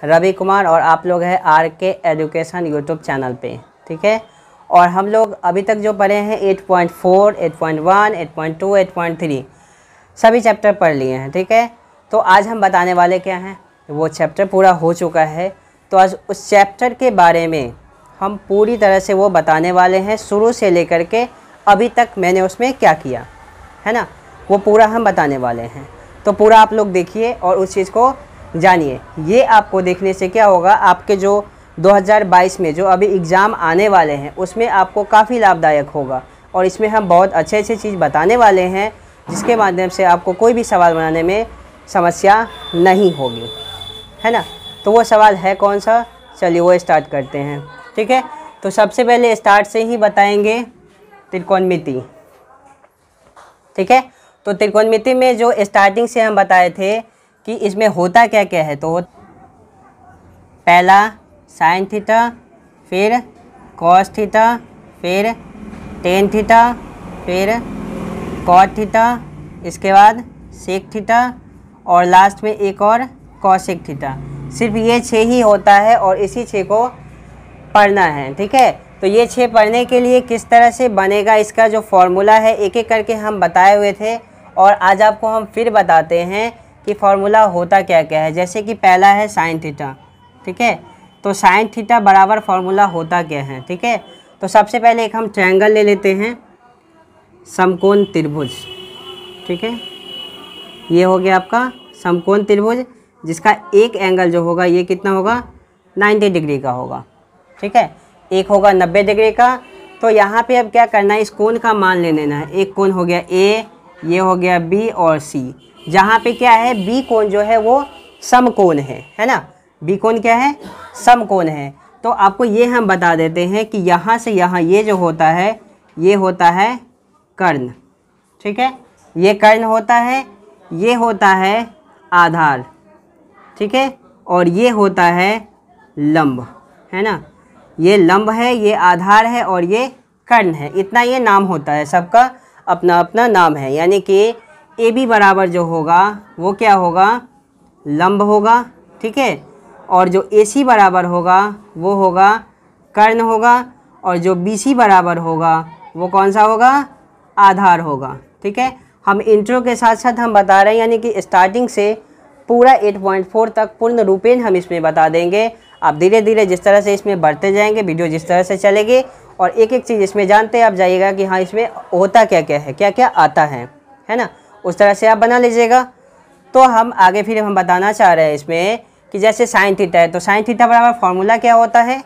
रवि कुमार और आप लोग हैं RK एजुकेशन यूट्यूब चैनल पे। ठीक है, और हम लोग अभी तक जो पढ़े हैं 8.4, 8.1, 8.2, 8.3 सभी चैप्टर पढ़ लिए हैं। ठीक है, तो आज हम बताने वाले क्या हैं, वो चैप्टर पूरा हो चुका है तो आज उस चैप्टर के बारे में हम पूरी तरह से वो बताने वाले हैं, शुरू से लेकर के अभी तक मैंने उसमें क्या किया है ना, वो पूरा हम बताने वाले हैं। तो पूरा आप लोग देखिए और उस चीज़ को जानिए। ये आपको देखने से क्या होगा, आपके जो 2022 में जो अभी एग्ज़ाम आने वाले हैं उसमें आपको काफ़ी लाभदायक होगा। और इसमें हम बहुत अच्छे चीज़ बताने वाले हैं जिसके माध्यम से आपको कोई भी सवाल बनाने में समस्या नहीं होगी, है ना। तो वो सवाल है कौन सा, चलिए वो स्टार्ट करते हैं। ठीक है, तो सबसे पहले स्टार्ट से ही बताएंगे त्रिकोणमिति। ठीक है, तो त्रिकोणमिति में जो स्टार्टिंग से हम बताए थे कि इसमें होता क्या क्या है, तो पहला साइन थीटा, फिर कॉस थीटा, फिर टेन थीटा, फिर कॉट थीटा, इसके बाद सेक थीटा और लास्ट में एक और कॉसेक थीटा। सिर्फ ये 6 ही होता है और इसी 6 को पढ़ना है। ठीक है, तो ये 6 पढ़ने के लिए किस तरह से बनेगा, इसका जो फॉर्मूला है एक एक करके हम बताए हुए थे और आज आपको हम फिर बताते हैं कि फॉर्मूला होता क्या क्या है। जैसे कि पहला है साइन थीटा। ठीक है, तो साइन थीटा बराबर फॉर्मूला होता क्या है। ठीक है, तो सबसे पहले एक हम ट्रायंगल ले लेते हैं, समकोण त्रिभुज। ठीक है, ये हो गया आपका समकोण त्रिभुज जिसका एक एंगल जो होगा ये कितना होगा, 90 डिग्री का होगा। ठीक है, एक होगा 90 डिग्री का। तो यहाँ पे अब क्या करना है, इस कोण का मान ले लेना है। एक कोण हो गया A, ये हो गया B और C। जहाँ पे क्या है, B कोण जो है वो समकोण है ना। B कोण क्या है, समकोण है। तो आपको ये हम बता देते हैं कि यहाँ से यहाँ ये जो होता है ये होता है कर्ण। ठीक है, ये कर्ण होता है, ये होता है आधार। ठीक है, और ये होता है लंब, है ना। ये लंब है, ये आधार है और ये कर्ण है। इतना ये नाम होता है, सबका अपना अपना नाम है। यानी कि AB बराबर जो होगा वो क्या होगा, लंब होगा। ठीक है, और जो AC बराबर होगा वो होगा कर्ण होगा और जो BC बराबर होगा वो कौन सा होगा, आधार होगा। ठीक है, हम इंट्रो के साथ साथ हम बता रहे हैं, यानी कि स्टार्टिंग से पूरा 8.4 तक पूर्ण रूपेण हम इसमें बता देंगे। आप धीरे धीरे जिस तरह से इसमें बढ़ते जाएंगे, वीडियो जिस तरह से चलेगी और एक एक चीज़ इसमें जानते आप जाइएगा कि हाँ इसमें होता क्या क्या है, क्या क्या आता है ना, उस तरह से आप बना लीजिएगा। तो हम आगे फिर हम बताना चाह रहे हैं इसमें कि जैसे साइन थीटा है, तो साइन थीटा बराबर फॉर्मूला क्या होता है,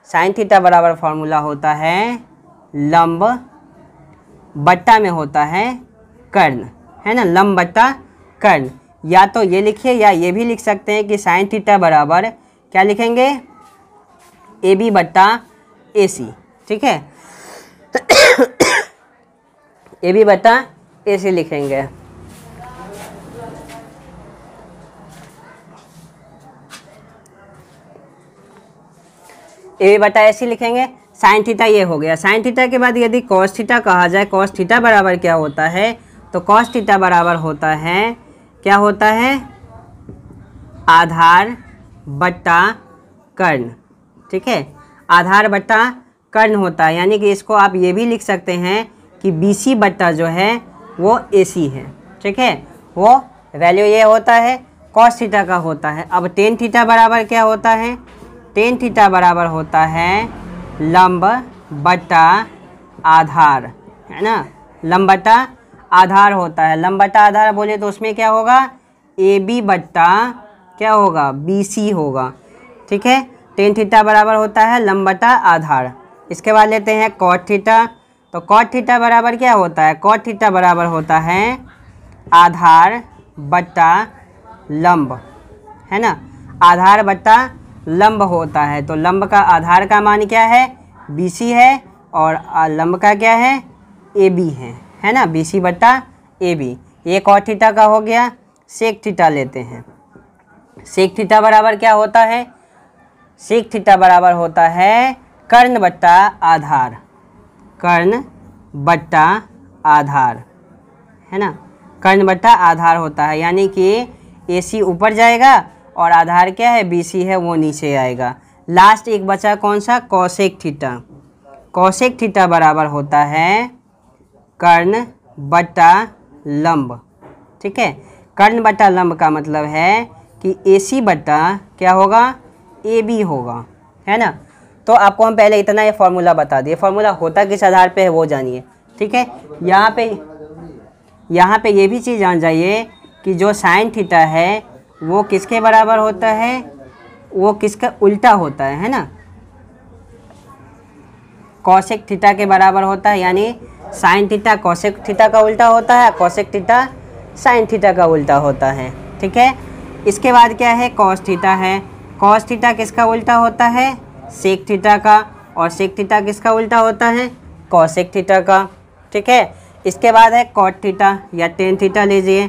साइन थीटा बराबर फॉर्मूला होता है लंब बट्टा में होता है कर्ण, है ना। लंब बट्टा कर्ण, या तो ये लिखिए या ये भी लिख सकते हैं कि साइन थीटा बराबर क्या लिखेंगे, AB बट्टा AC। ठीक है, AB बट्टा AC लिखेंगे। AB बट्टा AC लिखेंगे। साइन थीटा ये हो गया। साइन थीटा के बाद यदि कॉस थीटा कहा जाए, कॉस थीटा बराबर क्या होता है, तो कॉस थीटा बराबर होता है, क्या होता है, आधार बट्टा कर्ण। ठीक है, आधार बट्टा कर्ण होता है। यानी कि इसको आप ये भी लिख सकते हैं कि BC बट्टा जो है वो AC है। ठीक है, वो वैल्यू ये होता है, कॉस थीटा का होता है। अब टेन थीटा बराबर क्या होता है, टेन थीटा बराबर होता है लंब बट्टा आधार, है ना। लंब बट्टा आधार होता है। लंब बट्टा आधार बोले तो उसमें क्या होगा, AB बट्टा क्या होगा, BC होगा। ठीक है, टेन थीटा बराबर होता है लंब बट्टा आधार। इसके बाद लेते हैं कॉट थीटा। तो कॉट थीटा बराबर क्या होता है, कॉट थीटा बराबर होता है आधार बट्टा लंब, है ना। आधार बट्टा लंब होता है। तो लंब का आधार का मान क्या है, BC है और लंब का क्या है, AB है ना, BC बट्टा AB। ये कॉट थीटा का हो गया। सेक थीटा लेते हैं। सेक थीटा बराबर क्या होता है, सेक थीटा बराबर होता है कर्ण बट्टा आधार, कर्ण बट्टा आधार, है ना। कर्ण बट्टा आधार होता है, यानी कि AC ऊपर जाएगा और आधार क्या है BC है, वो नीचे आएगा। लास्ट एक बचा कौन सा, कॉसेक थीटा। कॉसेक थीटा बराबर होता है कर्ण बटा लंब। ठीक है, कर्ण बटा लंब का मतलब है कि AC बटा क्या होगा, AB होगा, है ना। तो आपको हम पहले इतना ये फॉर्मूला बता दिए। फॉर्मूला होता किस आधार पे है वो जानिए। ठीक है, यहाँ पे ये भी चीज़ जान जाइए कि जो साइन थीटा है वो किसके बराबर होता है, वो किसका उल्टा होता है ना, कॉसेक थीटा के बराबर होता है। यानी साइन थीटा कॉसेक थीटा का उल्टा होता है, कॉसेक थीटा साइन थीटा का उल्टा होता है। ठीक है, इसके बाद क्या है, कॉस थीटा है। कॉस थीटा किसका उल्टा होता है, सेक थीटा का, और सेक थीटा किसका उल्टा होता है, कॉसेक थीटा का। ठीक है, इसके बाद है कॉट थीटा या टेन थीटा लीजिए।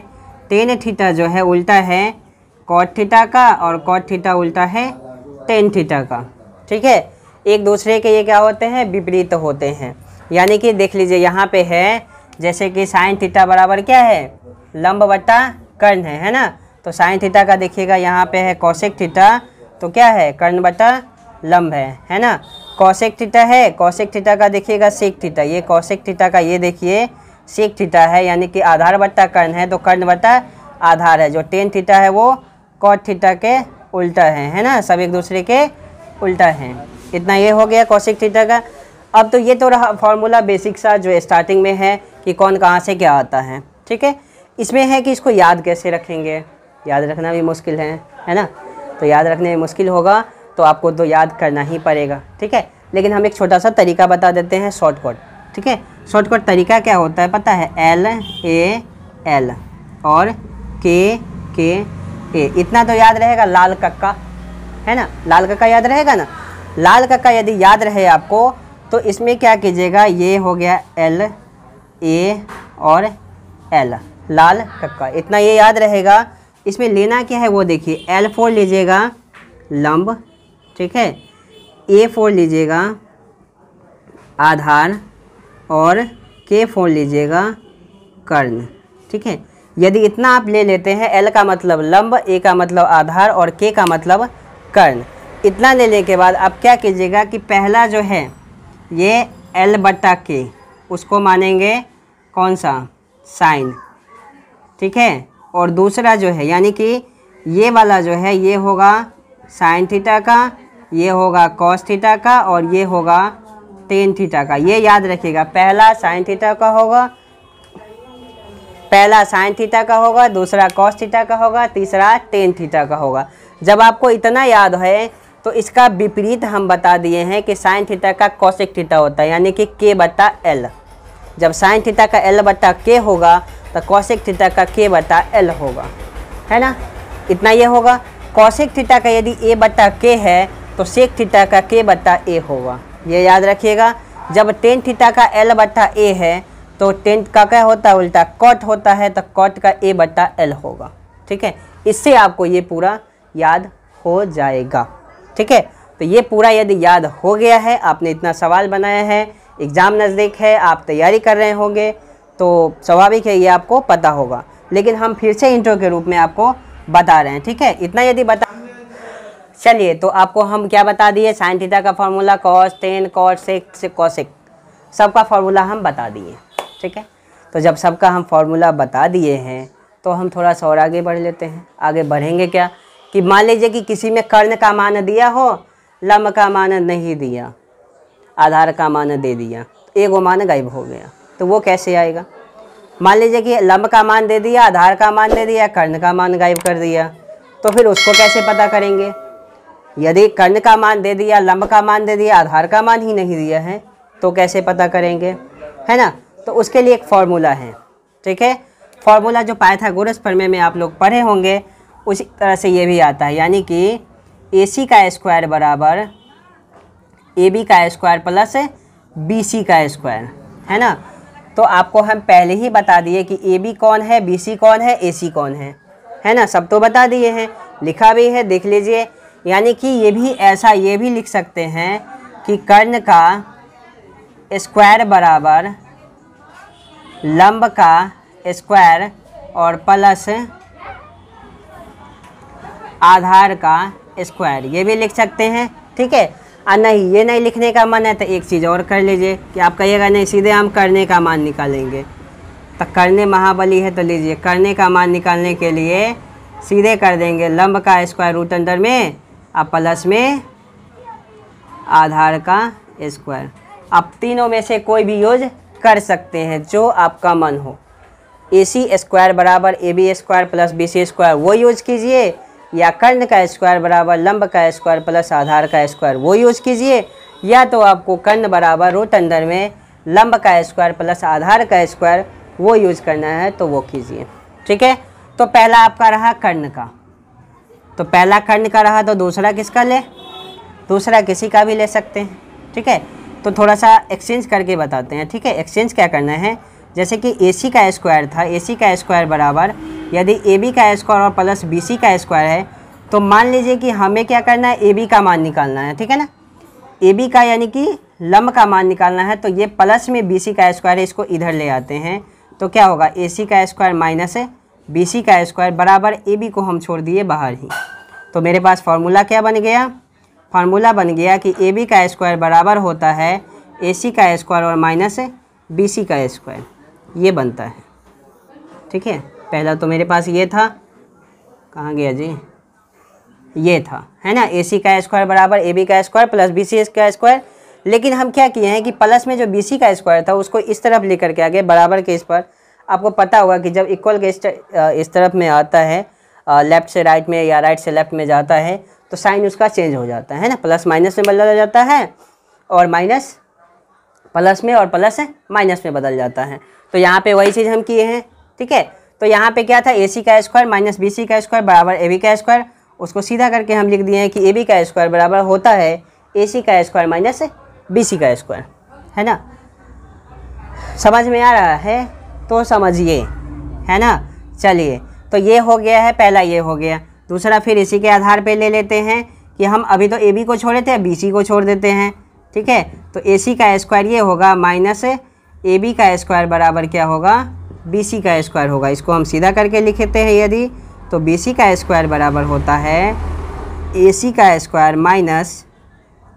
टेन थीटा जो है उल्टा है कॉट थीटा का, और कॉट थीटा उल्टा है टेन थीटा का। ठीक है, एक दूसरे के ये क्या होते हैं, विपरीत होते हैं। यानी कि देख लीजिए यहाँ पे है, जैसे कि साइन थीटा बराबर क्या है, लंब बटा कर्ण है ना। तो साइन थीटा का देखिएगा यहाँ पे है कॉसेक थीटा, तो क्या है, कर्ण बटा लंब है ना। कॉसेक थीटा है, कॉसेक थीटा का देखिएगा सेक थीटा, ये कॉसेक थीटा का ये देखिए सेक थीटा है, यानी कि आधार बटा कर्ण है, तो कर्ण बटा आधार है। जो टेन थीटा है वो कॉट थीटा के उल्टा है ना, सब एक दूसरे के उल्टा हैं। इतना ये हो गया कॉसेक थीटा का। अब तो ये तो रहा फॉर्मूला बेसिक सा जो स्टार्टिंग में है कि कौन कहाँ से क्या आता है। ठीक है, इसमें है कि इसको याद कैसे रखेंगे, याद रखना भी मुश्किल है ना। तो याद रखने में मुश्किल होगा तो आपको तो याद करना ही पड़ेगा। ठीक है, लेकिन हम एक छोटा सा तरीका बता देते हैं, शॉर्टकट। ठीक है, शॉर्टकट तरीका क्या होता है पता है, LAL और KA, इतना तो याद रहेगा। लाल कक्का है ना, लाल कक्का याद रहेगा ना। लाल कक्का यदि याद रहे आपको तो इसमें क्या कीजिएगा, ये हो गया LA और L, लाल कक्का, इतना ये याद रहेगा। इसमें लेना क्या है वो देखिए, L4 लीजिएगा लंब, ठीक है, A4 लीजिएगा आधार, और K4 लीजिएगा कर्ण। ठीक है, यदि इतना आप ले लेते हैं, L का मतलब लंब, A का मतलब आधार और K का मतलब कर्ण, इतना लेने के बाद आप क्या कीजिएगा कि पहला जो है ये L बटा K, उसको मानेंगे कौन सा, साइन। ठीक है, और दूसरा जो है यानी कि ये वाला जो है ये होगा साइन थीटा का, ये होगा कॉस थीटा का, और ये होगा टेन थीटा का। ये याद रखिएगा, पहला साइन थीटा का होगा, पहला साइन थीटा का होगा, दूसरा कॉस थीटा का होगा, तीसरा टेन थीटा का होगा। जब आपको इतना याद है तो इसका विपरीत हम बता दिए हैं कि साइन थीटा का कॉसेक थीटा होता है, यानी कि K बटा L। जब साइन थीटा का L बटा K होगा तो कॉसेक थीटा का K बटा L होगा, है ना। इतना ये होगा। कॉसेक थीटा का यदि A बटा K है तो सेक थीटा का K बटा A होगा, ये याद रखिएगा। जब टेन थीटा का L बटा A है तो टेन का क्या होता है, उल्टा कॉट होता है, तो कॉट का A बटा L होगा। ठीक है, इससे आपको ये पूरा याद हो जाएगा। ठीक है, तो ये पूरा यदि याद हो गया है, आपने इतना सवाल बनाया है, एग्ज़ाम नज़दीक है, आप तैयारी कर रहे होंगे, तो स्वाभाविक है ये आपको पता होगा। लेकिन हम फिर से इंट्रो के रूप में आपको बता रहे हैं। ठीक है, इतना यदि बता, चलिए तो आपको हम क्या बता दिए, साइन थीटा का फार्मूला, कॉस, टेन, कॉट, सेक, कॉसेक, सबका फार्मूला हम बता दिए। ठीक है, तो जब सबका हम फार्मूला बता दिए हैं तो हम थोड़ा सा और आगे बढ़ लेते हैं। आगे बढ़ेंगे क्या कि मान लीजिए कि किसी में कर्ण का मान दिया हो, लंब का मान नहीं दिया, आधार का मान दे दिया, एक वो मान गायब हो गया, तो वो कैसे आएगा। मान लीजिए कि लंब का मान दे दिया, आधार का मान दे दिया, कर्ण का मान गायब कर दिया, तो फिर उसको कैसे पता करेंगे। यदि कर्ण का मान दे दिया, लंब का मान दे दिया, आधार का मान ही नहीं दिया है, तो कैसे पता करेंगे, है ना। तो उसके लिए एक फार्मूला है। ठीक है, फार्मूला जो पाइथागोरस प्रमेय में आप लोग पढ़े होंगे उसी तरह से ये भी आता है, यानी कि AC का स्क्वायर बराबर AB का स्क्वायर प्लस BC का स्क्वायर, है ना। तो आपको हम पहले ही बता दिए कि AB कौन है, BC कौन है, AC कौन है ना, सब तो बता दिए हैं, लिखा भी है, देख लीजिए। यानी कि ये भी ऐसा ये भी लिख सकते हैं कि कर्ण का स्क्वायर बराबर लंब का स्क्वायर और प्लस आधार का स्क्वायर, ये भी लिख सकते हैं, ठीक है। और नहीं, ये नहीं लिखने का मन है तो एक चीज़ और कर लीजिए कि आप कहिएगा नहीं सीधे हम करने का मान निकालेंगे, तो करने महाबली है, तो लीजिए करने का मान निकालने के लिए सीधे कर देंगे लंब का स्क्वायर रूट अंदर में अब प्लस में आधार का स्क्वायर। आप तीनों में से कोई भी यूज कर सकते हैं जो आपका मन हो। AC स्क्वायर बराबर AB square plus BC square वो यूज कीजिए, या कर्ण का स्क्वायर बराबर लंब का स्क्वायर प्लस आधार का स्क्वायर वो यूज कीजिए, या तो आपको कर्ण बराबर रूट अंदर में लंब का स्क्वायर प्लस आधार का स्क्वायर वो यूज करना है तो वो कीजिए, ठीक है। तो पहला आपका रहा कर्ण का, तो पहला कर्ण का रहा, तो दूसरा किसका ले, दूसरा किसी का भी ले सकते हैं, ठीक है। तो थोड़ा सा एक्सचेंज करके बताते हैं, ठीक है। एक्सचेंज क्या करना है, जैसे कि AC का स्क्वायर था, AC का स्क्वायर बराबर यदि AB का स्क्वायर और प्लस BC का स्क्वायर है, तो मान लीजिए कि हमें क्या करना है, AB का मान निकालना है, ठीक है ना। AB का यानी कि लंब का मान निकालना है, तो ये प्लस में BC का स्क्वायर है, इसको इधर ले आते हैं, तो क्या होगा AC का स्क्वायर माइनस BC का स्क्वायर बराबर AB को हम छोड़ दिए बाहर ही। तो मेरे पास फार्मूला क्या बन गया, फार्मूला बन गया कि AB का स्क्वायर बराबर होता है AC का स्क्वायर और माइनस BC का स्क्वायर, ये बनता है, ठीक है। पहला तो मेरे पास ये था, कहाँ गया जी, ये था, है ना। AC का स्क्वायर बराबर AB का स्क्वायर प्लस BC का स्क्वायर, लेकिन हम क्या किए हैं कि प्लस में जो BC का स्क्वायर था उसको इस तरफ लेकर के आगे बराबर के इस पर। आपको पता होगा कि जब इक्वल के इस तरफ में आता है, लेफ़्ट से राइट में या राइट से लेफ़्ट में जाता है, तो साइन उसका चेंज हो जाता है ना, प्लस माइनस में बदल जाता है और माइनस प्लस में और प्लस माइनस में बदल जाता है। तो यहाँ पे वही चीज़ हम किए हैं, ठीक है। तो यहाँ पे क्या था, AC का स्क्वायर माइनस BC का स्क्वायर बराबर AB का स्क्वायर, उसको सीधा करके हम लिख दिए हैं कि AB का स्क्वायर बराबर होता है AC का स्क्वायर माइनस BC का स्क्वायर, है ना। समझ में आ रहा है तो समझिए, है ना। चलिए, तो ये हो गया है पहला, ये हो गया। दूसरा फिर इसी के आधार पे ले लेते हैं कि हम अभी तो AB को छोड़े थे, BC को छोड़ देते हैं, ठीक है। तो AC का स्क्वायर ये होगा माइनस AB का स्क्वायर बराबर क्या होगा, BC का स्क्वायर होगा। इसको हम सीधा करके लिखते हैं यदि, तो BC का स्क्वायर बराबर होता है AC का स्क्वायर माइनस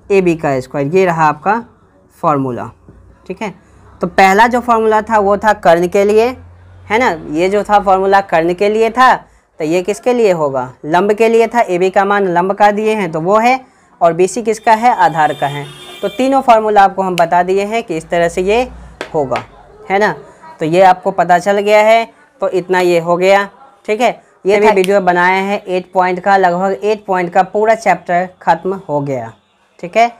AB का स्क्वायर। ये रहा आपका फॉर्मूला, ठीक है। तो पहला जो फॉर्मूला था वो था कर्ण के लिए, है ना। ये जो था फॉर्मूला कर्ण के लिए था, तो ये किसके लिए होगा, लंब के लिए था। AB का मान लंब का दिए हैं तो वो है, और BC किसका है, आधार का है। तो तीनों फार्मूला आपको हम बता दिए हैं कि इस तरह से ये होगा, है ना। तो ये आपको पता चल गया है, तो इतना ये हो गया, ठीक है। ये भी वीडियो बनाए हैं 8 पॉइंट का, लगभग 8 पॉइंट का पूरा चैप्टर ख़त्म हो गया, ठीक है।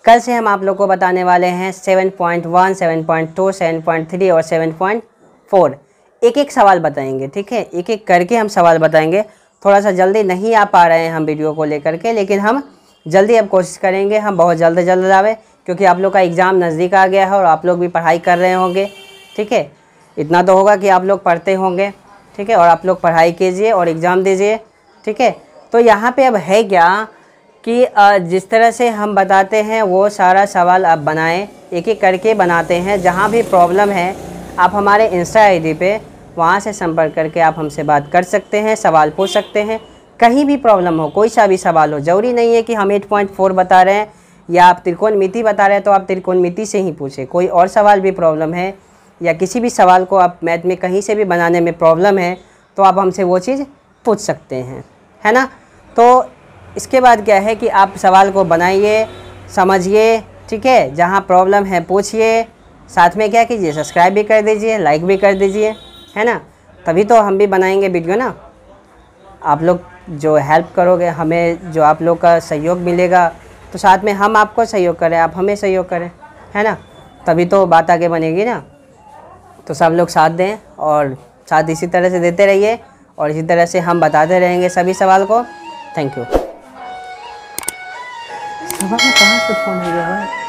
कल से हम आप लोग को बताने वाले हैं 7.1, 7.2, 7.3 और 7.4। एक एक सवाल बताएंगे, ठीक है। एक एक करके हम सवाल बताएंगे। थोड़ा सा जल्दी नहीं आ पा रहे हैं हम वीडियो को लेकर के, लेकिन हम जल्दी अब कोशिश करेंगे, हम बहुत जल्द आवे, क्योंकि आप लोग का एग्ज़ाम नज़दीक आ गया है और आप लोग भी पढ़ाई कर रहे होंगे, ठीक है। इतना तो होगा कि आप लोग पढ़ते होंगे, ठीक है, और आप लोग पढ़ाई कीजिए और एग्ज़ाम दीजिए, ठीक है। तो यहाँ पे अब है क्या कि जिस तरह से हम बताते हैं वो सारा सवाल आप बनाएं, एक एक करके बनाते हैं। जहाँ भी प्रॉब्लम है आप हमारे इंस्टा ID पे वहाँ से संपर्क करके आप हमसे बात कर सकते हैं, सवाल पूछ सकते हैं। कहीं भी प्रॉब्लम हो, कोई सा भी सवाल हो, ज़रूरी नहीं है कि हम 8.4 बता रहे हैं या आप त्रिकोणमिति बता रहे हैं तो आप त्रिकोणमिति से ही पूछें। कोई और सवाल भी प्रॉब्लम है या किसी भी सवाल को आप मैथ में कहीं से भी बनाने में प्रॉब्लम है तो आप हमसे वो चीज़ पूछ सकते हैं, है ना। तो इसके बाद क्या है कि आप सवाल को बनाइए, समझिए, ठीक है। जहाँ प्रॉब्लम है पूछिए, साथ में क्या कीजिए, सब्सक्राइब भी कर दीजिए, लाइक भी कर दीजिए, है ना। तभी तो हम भी बनाएंगे वीडियो ना। आप लोग जो हेल्प करोगे, हमें जो आप लोग का सहयोग मिलेगा, तो साथ में हम आपको सहयोग करें, आप हमें सहयोग करें, है ना। तभी तो बात आगे बनेगी ना। तो सब लोग साथ दें और साथ इसी तरह से देते रहिए और इसी तरह से हम बताते रहेंगे सभी सवाल को। Thank you. कहाँ से फ़ोन हो गया?